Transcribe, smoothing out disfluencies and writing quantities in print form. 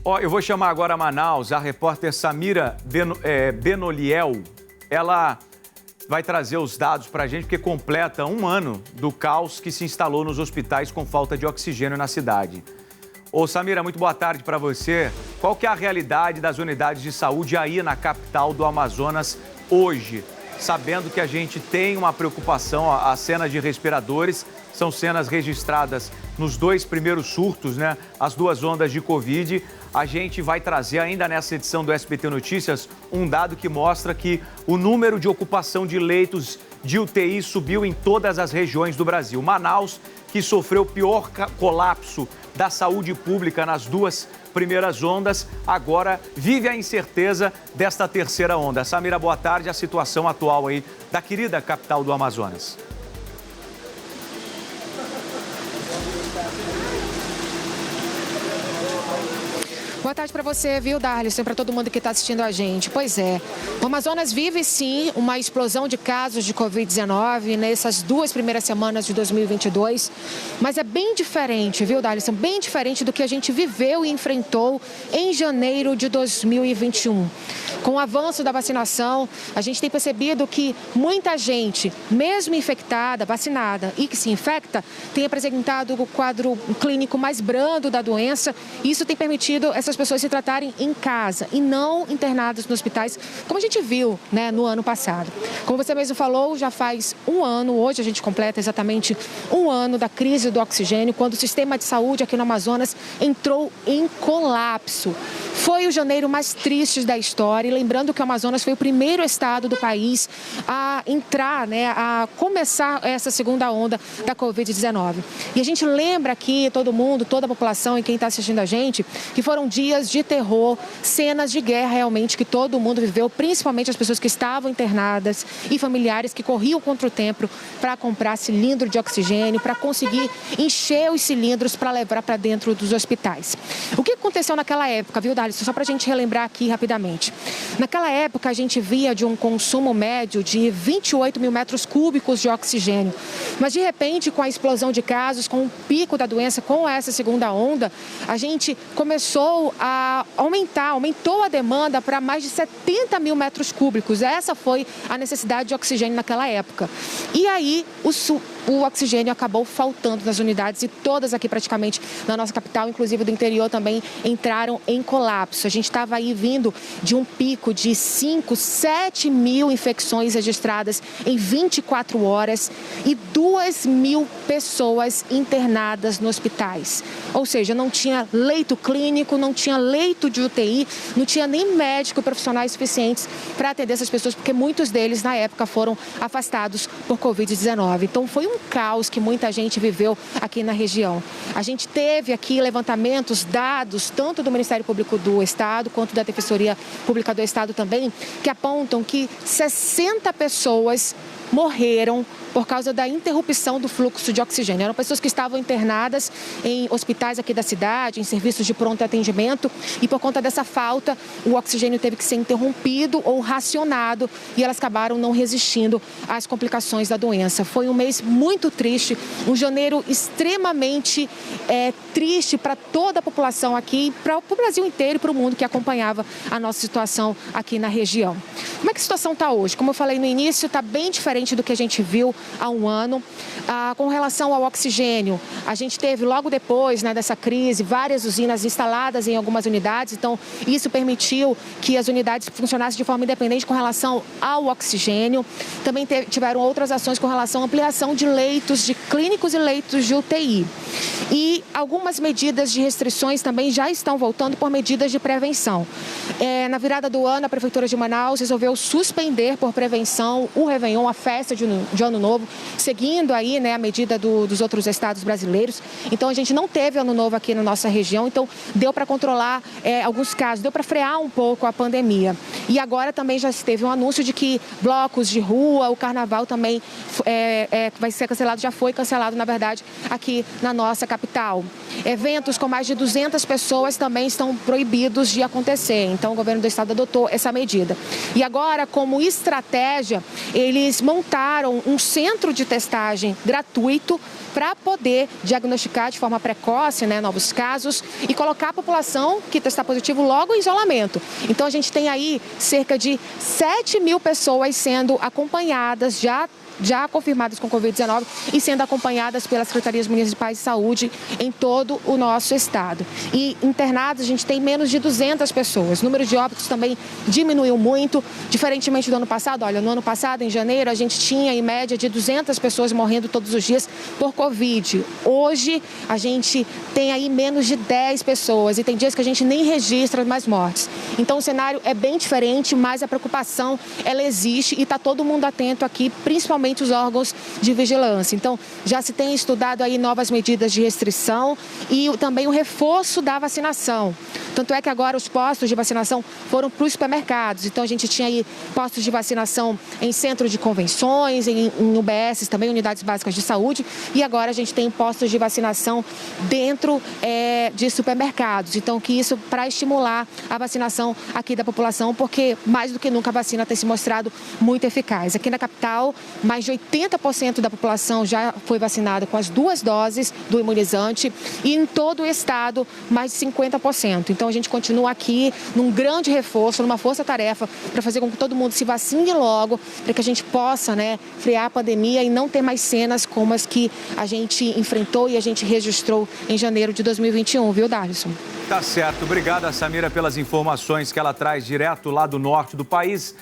Eu vou chamar agora a Manaus, a repórter Samira Benoliel. Ela vai trazer os dados para a gente, porque completa um ano do caos que se instalou nos hospitais com falta de oxigênio na cidade. Ô Samira, muito boa tarde para você. Qual que é a realidade das unidades de saúde aí na capital do Amazonas hoje? Sabendo que a gente tem uma preocupação, as cenas de respiradores são cenas registradas nos 2 primeiros surtos, né? As 2 ondas de Covid. A gente vai trazer ainda nessa edição do SBT Notícias um dado que mostra que o número de ocupação de leitos de UTI subiu em todas as regiões do Brasil. Manaus, que sofreu o pior colapso da saúde pública nas 2 primeiras ondas, agora vive a incerteza desta 3ª onda. Samira, boa tarde. A situação atual aí da querida capital do Amazonas. Boa tarde para você, viu, Darlison, para todo mundo que está assistindo a gente. Pois é, o Amazonas vive sim uma explosão de casos de Covid-19 nessas 2 primeiras semanas de 2022, mas é bem diferente, viu, Darlison, bem diferente do que a gente viveu e enfrentou em janeiro de 2021. Com o avanço da vacinação, a gente tem percebido que muita gente, mesmo infectada, vacinada e que se infecta, tem apresentado o quadro clínico mais brando da doença. Isso tem permitido essas pessoas se tratarem em casa e não internadas nos hospitais, como a gente viu, né, no ano passado. Como você mesmo falou, já faz um ano, hoje a gente completa exatamente um ano da crise do oxigênio, quando o sistema de saúde aqui no Amazonas entrou em colapso. Foi o janeiro mais triste da história, e lembrando que o Amazonas foi o primeiro estado do país a entrar, né, a começar essa 2ª onda da Covid-19. E a gente lembra aqui, todo mundo, toda a população e quem está assistindo a gente, que foram dias de terror, cenas de guerra realmente que todo mundo viveu, principalmente as pessoas que estavam internadas e familiares que corriam contra o tempo para comprar cilindro de oxigênio, para conseguir encher os cilindros para levar para dentro dos hospitais. O que aconteceu naquela época, viu, Darlison? Só para a gente relembrar aqui rapidamente. Naquela época, a gente via de um consumo médio de 28 mil metros cúbicos de oxigênio. Mas, de repente, com a explosão de casos, com o pico da doença, com essa 2ª onda, a gente começou a aumentou a demanda para mais de 70 mil metros cúbicos. Essa foi a necessidade de oxigênio naquela época. E aí, o oxigênio acabou faltando nas unidades e todas aqui praticamente na nossa capital, inclusive do interior também, entraram em colapso. A gente estava aí vindo de um pico de 5, 7 mil infecções registradas em 24 horas e 2 mil pessoas internadas nos hospitais. Ou seja, não tinha leito clínico, não tinha leito de UTI, não tinha nem médico profissionais suficientes para atender essas pessoas, porque muitos deles na época foram afastados por Covid-19. Então foi um caos que muita gente viveu aqui na região. A gente teve aqui levantamentos, dados, tanto do Ministério Público do Estado quanto da Defensoria Pública do Estado também, que apontam que 60 pessoas morreram por causa da interrupção do fluxo de oxigênio. Eram pessoas que estavam internadas em hospitais aqui da cidade, em serviços de pronto atendimento, e por conta dessa falta, o oxigênio teve que ser interrompido ou racionado e elas acabaram não resistindo às complicações da doença. Foi um mês muito triste, um janeiro extremamente triste para toda a população aqui, para o Brasil inteiro e para o mundo que acompanhava a nossa situação aqui na região. Como é que a situação está hoje? Como eu falei no início, está bem diferente do que a gente viu há um ano. Com relação ao oxigênio, a gente teve logo depois, né, dessa crise, várias usinas instaladas em algumas unidades, então isso permitiu que as unidades funcionassem de forma independente com relação ao oxigênio. Também tiveram outras ações com relação à ampliação de leitos de clínicos e leitos de UTI. E algumas medidas de restrições também já estão voltando por medidas de prevenção. Na virada do ano, a Prefeitura de Manaus resolveu suspender por prevenção o Réveillon, a festa de Ano Novo, seguindo aí, né, a medida dos outros estados brasileiros. Então, a gente não teve Ano Novo aqui na nossa região, então deu para controlar alguns casos, deu para frear um pouco a pandemia. E agora também já teve um anúncio de que blocos de rua, o carnaval também vai ser cancelado, já foi cancelado, na verdade, aqui na nossa capital. Eventos com mais de 200 pessoas também estão proibidos de acontecer. Então, o governo do estado adotou essa medida. E agora, como estratégia, eles montaram um centro de testagem gratuito para poder diagnosticar de forma precoce, novos casos e colocar a população que testar positivo logo em isolamento. Então, a gente tem aí cerca de 7 mil pessoas sendo acompanhadas, já confirmadas com Covid-19 e sendo acompanhadas pelas secretarias municipais de saúde em todo o nosso estado. E internados, a gente tem menos de 200 pessoas. O número de óbitos também diminuiu muito, diferentemente do ano passado. Olha, no ano passado, em janeiro, a gente tinha em média de 200 pessoas morrendo todos os dias por Covid. Hoje, a gente tem aí menos de 10 pessoas e tem dias que a gente nem registra mais mortes. Então, o cenário é bem diferente, mas a preocupação, ela existe e está todo mundo atento aqui, principalmente os órgãos de vigilância. Então, já se tem estudado aí novas medidas de restrição e também o reforço da vacinação. Tanto é que agora os postos de vacinação foram para os supermercados. Então, a gente tinha aí postos de vacinação em centros de convenções, em UBS, também unidades básicas de saúde. E agora a gente tem postos de vacinação dentro de supermercados. Então, que isso para estimular a vacinação aqui da população, porque mais do que nunca a vacina tem se mostrado muito eficaz. Aqui na capital, mais de 80% da população já foi vacinada com as 2 doses do imunizante e em todo o estado, mais de 50%. Então, a gente continua aqui num grande reforço, numa força-tarefa para fazer com que todo mundo se vacine logo, para que a gente possa, frear a pandemia e não ter mais cenas como as que a gente enfrentou e a gente registrou em janeiro de 2021, viu, Darlison? Tá certo. Obrigada, Samira, pelas informações que ela traz direto lá do norte do país.